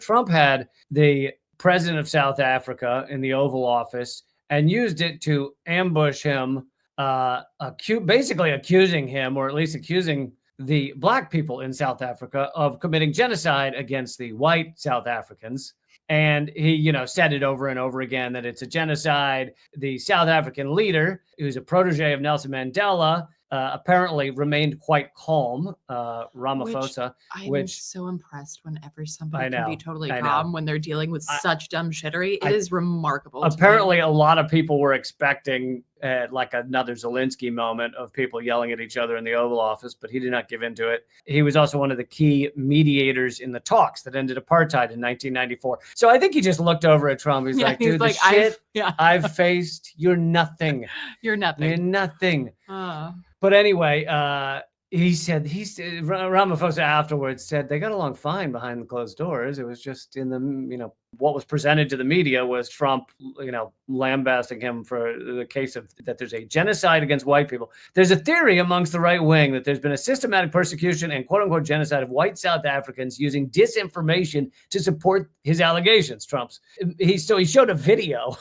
Trump had the president of South Africa in the Oval Office and used it to ambush him, basically accusing him, or at least accusing the black people in South Africa of committing genocide against the white South Africans. And he, said it over and over again that it's a genocide. The South African leader, who's a protege of Nelson Mandela, apparently remained quite calm, Ramaphosa. I'm so impressed whenever somebody can be totally calm when they're dealing with such dumb shittery. It is remarkable. Apparently, a lot of people were expecting like another Zelensky moment of people yelling at each other in the Oval Office, but he did not give in to it. He was also one of the key mediators in the talks that ended apartheid in 1994. So I think he just looked over at Trump. He's like, dude, the shit I've faced, you're nothing. You're nothing. You're nothing. But anyway, Ramaphosa afterwards said they got along fine behind the closed doors. It was just in the, what was presented to the media was Trump, lambasting him for the case of that there's a genocide against white people. There's a theory amongst the right wing that there's been a systematic persecution and quote unquote genocide of white South Africans using disinformation to support his allegations. He showed a video.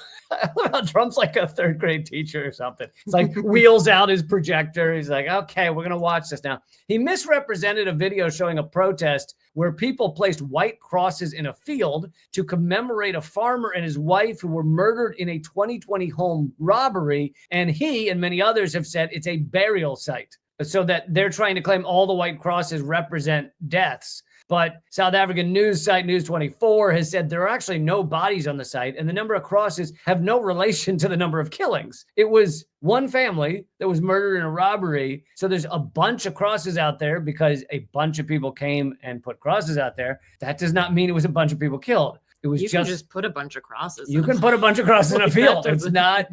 Trump's like a third grade teacher or something. It's like wheels out his projector. He's like, okay, we're going to watch this now. He misrepresented a video showing a protest where people placed white crosses in a field to commemorate a farmer and his wife who were murdered in a 2020 home robbery. And he and many others have said it's a burial site. So that they're trying to claim all the white crosses represent deaths. But South African news site News 24 has said there are actually no bodies on the site, and the number of crosses have no relation to the number of killings. It was one family that was murdered in a robbery. So there's a bunch of crosses out there because a bunch of people came and put crosses out there. That does not mean it was a bunch of people killed. It was you can just put a bunch of crosses. You can put a bunch of crosses in a field. It's not,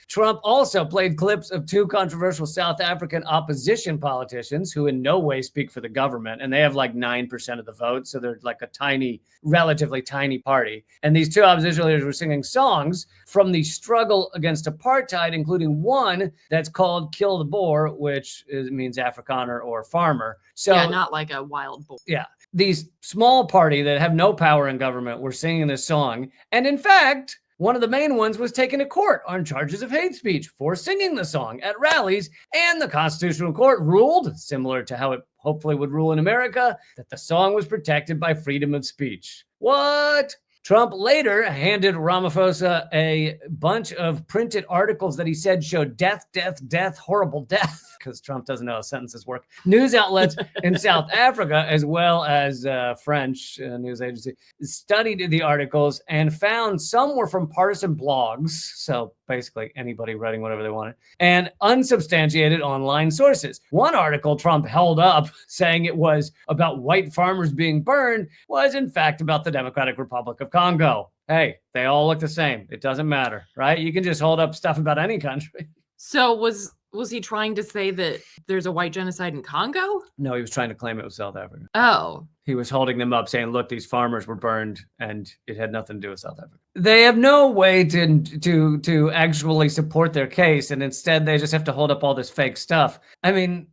Trump also played clips of two controversial South African opposition politicians who in no way speak for the government. And they have like 9% of the vote. So they're like a relatively tiny party. And these two opposition leaders were singing songs from the struggle against apartheid, including one that's called Kill the Boer, which means Afrikaner or farmer. So not like a wild boar. Yeah. These small party that have no power in government were singing this song. And in fact, one of the main ones was taken to court on charges of hate speech for singing the song at rallies. And the Constitutional Court ruled, similar to how it hopefully would rule in America, that the song was protected by freedom of speech. What? Trump later handed Ramaphosa a bunch of printed articles that he said showed death, death, death, horrible death, because Trump doesn't know how sentences work. News outlets in South Africa, as well as French news agency, studied the articles and found some were from partisan blogs, so basically anybody writing whatever they wanted, and unsubstantiated online sources. One article Trump held up saying it was about white farmers being burned was in fact about the Democratic Republic of Congo. Hey, they all look the same. It doesn't matter, right? You can just hold up stuff about any country. So was he trying to say that there's a white genocide in Congo? No, he was trying to claim it was South Africa. Oh. He was holding them up saying, look, these farmers were burned and it had nothing to do with South Africa. They have no way to actually support their case. And instead they just have to hold up all this fake stuff. I mean,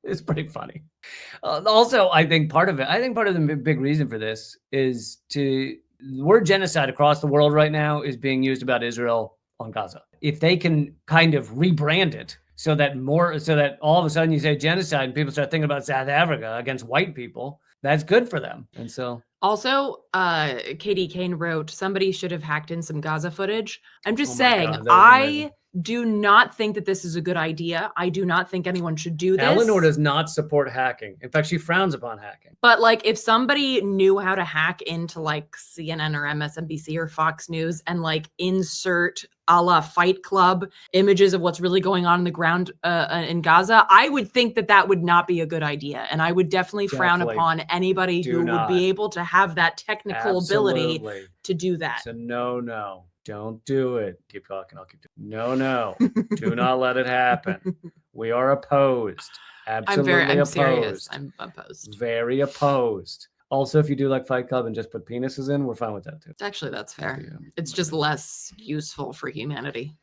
it's pretty funny. Also, I think part of the big reason for this is the word genocide across the world right now is being used about Israel on Gaza. If they can kind of rebrand it so that all of a sudden you say genocide and people start thinking about South Africa against white people, that's good for them. And so also, Katie Kane wrote, somebody should have hacked in some Gaza footage. I'm just saying, I do not think that this is a good idea. I do not think anyone should do this. Eleanor does not support hacking. In fact, she frowns upon hacking. But like, if somebody knew how to hack into like CNN or MSNBC or Fox News and like insert a la Fight Club images of what's really going on the ground in Gaza, I would think that would not be a good idea. And I would definitely frown upon anybody who would be able to have that technical ability to do that. So no. Don't do it. Keep talking. I'll keep doing it. No. Do not let it happen. We are opposed. Absolutely opposed. Serious. I'm opposed. Very opposed. Also, if you do like Fight Club and just put penises in, we're fine with that too. Actually, that's fair. It's just less useful for humanity.